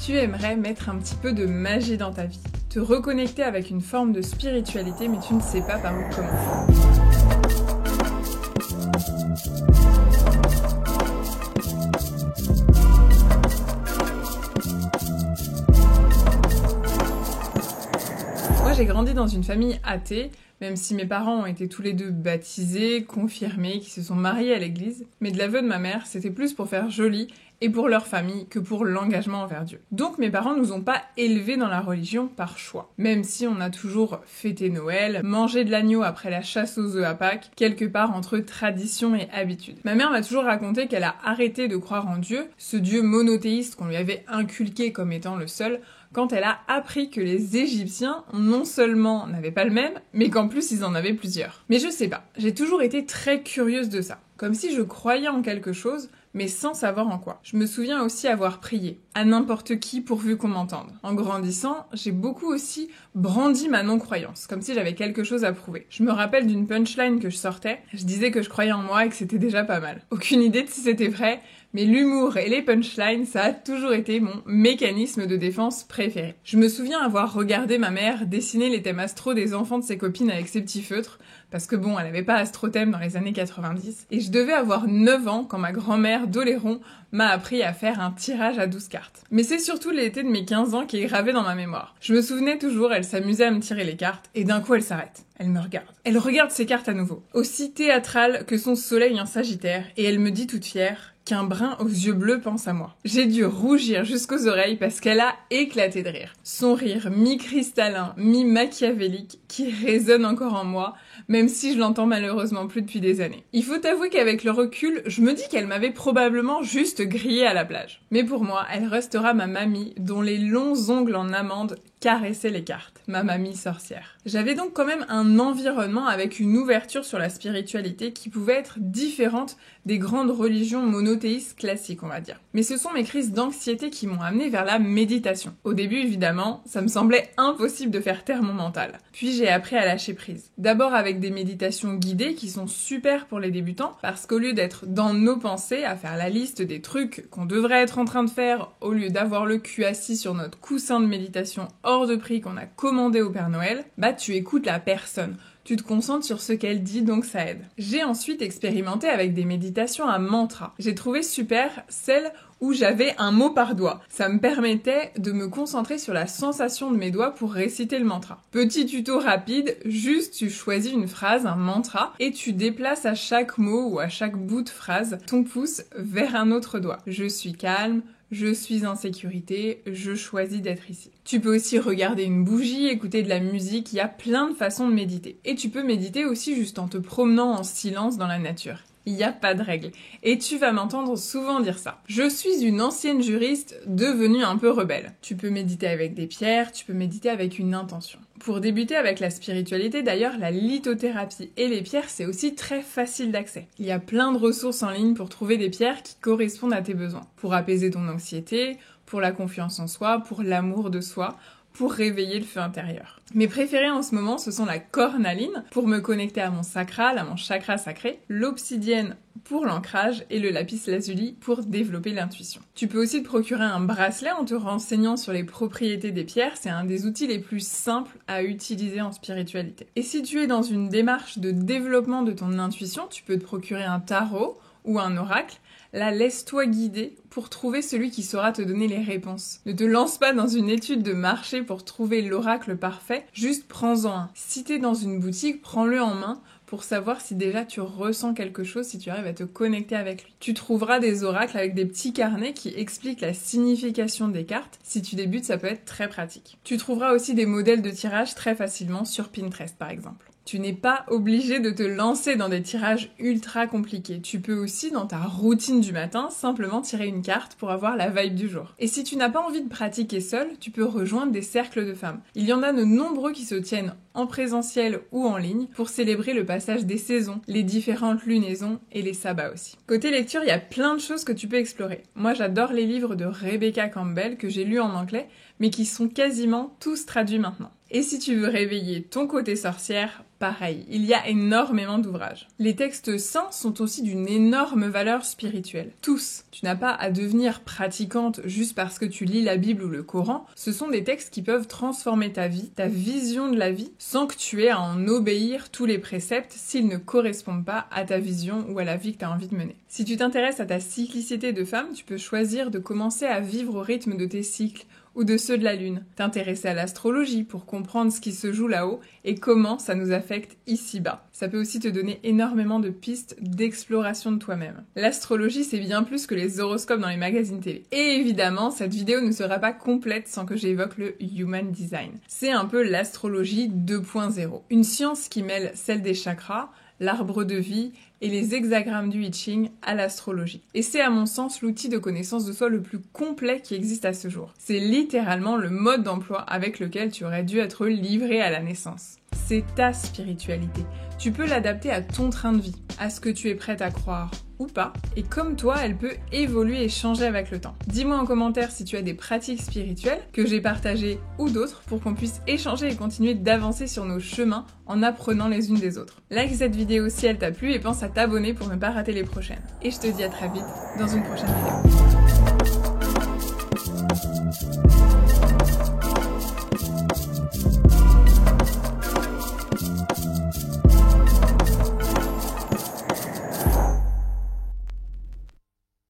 Tu aimerais mettre un petit peu de magie dans ta vie, te reconnecter avec une forme de spiritualité, mais tu ne sais pas par où commencer. Moi, j'ai grandi dans une famille athée, même si mes parents ont été tous les deux baptisés, confirmés, qui se sont mariés à l'église. Mais de l'aveu de ma mère, c'était plus pour faire joli et pour leur famille que pour l'engagement envers Dieu. Donc mes parents nous ont pas élevés dans la religion par choix. Même si on a toujours fêté Noël, mangé de l'agneau après la chasse aux œufs à Pâques, quelque part entre tradition et habitude. Ma mère m'a toujours raconté qu'elle a arrêté de croire en Dieu, ce Dieu monothéiste qu'on lui avait inculqué comme étant le seul, quand elle a appris que les Égyptiens, non seulement n'avaient pas le même, mais qu'en plus ils en avaient plusieurs. Mais je sais pas, j'ai toujours été très curieuse de ça. Comme si je croyais en quelque chose, mais sans savoir en quoi. Je me souviens aussi avoir prié, à n'importe qui pourvu qu'on m'entende. En grandissant, j'ai beaucoup aussi brandi ma non-croyance, comme si j'avais quelque chose à prouver. Je me rappelle d'une punchline que je sortais, je disais que je croyais en moi et que c'était déjà pas mal. Aucune idée de si c'était vrai, mais l'humour et les punchlines, ça a toujours été mon mécanisme de défense préféré. Je me souviens avoir regardé ma mère dessiner les thèmes astro des enfants de ses copines avec ses petits feutres, parce que bon, elle avait pas astrothème dans les années 90, et je devais avoir 9 ans quand ma grand-mère d'Oléron m'a appris à faire un tirage à 12 cartes. Mais c'est surtout l'été de mes 15 ans qui est gravé dans ma mémoire. Je me souvenais toujours, elle s'amusait à me tirer les cartes, et d'un coup elle s'arrête. Elle me regarde. Elle regarde ses cartes à nouveau. Aussi théâtrale que son soleil en Sagittaire, et elle me dit toute fière qu'un brun aux yeux bleus pense à moi. J'ai dû rougir jusqu'aux oreilles parce qu'elle a éclaté de rire. Son rire mi-cristallin, mi-machiavélique, qui résonne encore en moi, même si je l'entends malheureusement plus depuis des années. Il faut avouer qu'avec le recul, je me dis qu'elle m'avait probablement juste grillé à la plage. Mais pour moi, elle restera ma mamie, dont les longs ongles en amande caressaient les cartes. Ma mamie sorcière. J'avais donc quand même un environnement avec une ouverture sur la spiritualité qui pouvait être différente des grandes religions monothéistes classiques, on va dire. Mais ce sont mes crises d'anxiété qui m'ont amené vers la méditation. Au début, évidemment, ça me semblait impossible de faire taire mon mental. Puis j'ai appris à lâcher prise. D'abord avec des méditations guidées qui sont super pour les débutants, parce qu'au lieu d'être dans nos pensées, à faire la liste des trucs qu'on devrait être en train de faire, au lieu d'avoir le cul assis sur notre coussin de méditation hors de prix qu'on a commandé au Père Noël, bah tu écoutes la personne. Tu te concentres sur ce qu'elle dit, donc ça aide. J'ai ensuite expérimenté avec des méditations à mantra. J'ai trouvé super celle où j'avais un mot par doigt. Ça me permettait de me concentrer sur la sensation de mes doigts pour réciter le mantra. Petit tuto rapide, juste tu choisis une phrase, un mantra, et tu déplaces à chaque mot ou à chaque bout de phrase ton pouce vers un autre doigt. Je suis calme, je suis en sécurité, je choisis d'être ici. Tu peux aussi regarder une bougie, écouter de la musique, il y a plein de façons de méditer. Et tu peux méditer aussi juste en te promenant en silence dans la nature. Il n'y a pas de règle. Et tu vas m'entendre souvent dire ça. Je suis une ancienne juriste devenue un peu rebelle. Tu peux méditer avec des pierres, tu peux méditer avec une intention. Pour débuter avec la spiritualité, d'ailleurs, la lithothérapie et les pierres, c'est aussi très facile d'accès. Il y a plein de ressources en ligne pour trouver des pierres qui correspondent à tes besoins. Pour apaiser ton anxiété, pour la confiance en soi, pour l'amour de soi, pour réveiller le feu intérieur. Mes préférés en ce moment, ce sont la cornaline, pour me connecter à mon sacral, à mon chakra sacré, l'obsidienne pour l'ancrage et le lapis lazuli pour développer l'intuition. Tu peux aussi te procurer un bracelet en te renseignant sur les propriétés des pierres, c'est un des outils les plus simples à utiliser en spiritualité. Et si tu es dans une démarche de développement de ton intuition, tu peux te procurer un tarot ou un oracle. Là, laisse-toi guider pour trouver celui qui saura te donner les réponses. Ne te lance pas dans une étude de marché pour trouver l'oracle parfait, juste prends-en un. Si t'es dans une boutique, prends-le en main pour savoir si déjà tu ressens quelque chose, si tu arrives à te connecter avec lui. Tu trouveras des oracles avec des petits carnets qui expliquent la signification des cartes. Si tu débutes, ça peut être très pratique. Tu trouveras aussi des modèles de tirage très facilement sur Pinterest par exemple. Tu n'es pas obligé de te lancer dans des tirages ultra compliqués. Tu peux aussi, dans ta routine du matin, simplement tirer une carte pour avoir la vibe du jour. Et si tu n'as pas envie de pratiquer seul, tu peux rejoindre des cercles de femmes. Il y en a de nombreux qui se tiennent en présentiel ou en ligne pour célébrer le passage des saisons, les différentes lunaisons et les sabbats aussi. Côté lecture, il y a plein de choses que tu peux explorer. Moi, j'adore les livres de Rebecca Campbell que j'ai lus en anglais, mais qui sont quasiment tous traduits maintenant. Et si tu veux réveiller ton côté sorcière, pareil, il y a énormément d'ouvrages. Les textes saints sont aussi d'une énorme valeur spirituelle. Tous. Tu n'as pas à devenir pratiquante juste parce que tu lis la Bible ou le Coran, ce sont des textes qui peuvent transformer ta vie, ta vision de la vie, sans que tu aies à en obéir tous les préceptes s'ils ne correspondent pas à ta vision ou à la vie que tu as envie de mener. Si tu t'intéresses à ta cyclicité de femme, tu peux choisir de commencer à vivre au rythme de tes cycles ou de ceux de la Lune. T'intéresser à l'astrologie pour comprendre ce qui se joue là-haut et comment ça nous affecte ici-bas. Ça peut aussi te donner énormément de pistes d'exploration de toi-même. L'astrologie, c'est bien plus que les horoscopes dans les magazines télé. Et évidemment, cette vidéo ne sera pas complète sans que j'évoque le Human Design. C'est un peu l'astrologie 2.0. Une science qui mêle celle des chakras, l'arbre de vie et les hexagrammes du I Ching à l'astrologie. Et c'est à mon sens l'outil de connaissance de soi le plus complet qui existe à ce jour. C'est littéralement le mode d'emploi avec lequel tu aurais dû être livré à la naissance. C'est ta spiritualité. Tu peux l'adapter à ton train de vie, à ce que tu es prête à croire ou pas, et comme toi, elle peut évoluer et changer avec le temps. Dis-moi en commentaire si tu as des pratiques spirituelles que j'ai partagées ou d'autres pour qu'on puisse échanger et continuer d'avancer sur nos chemins en apprenant les unes des autres. Like cette vidéo si elle t'a plu et pense à t'abonner pour ne pas rater les prochaines. Et je te dis à très vite dans une prochaine vidéo.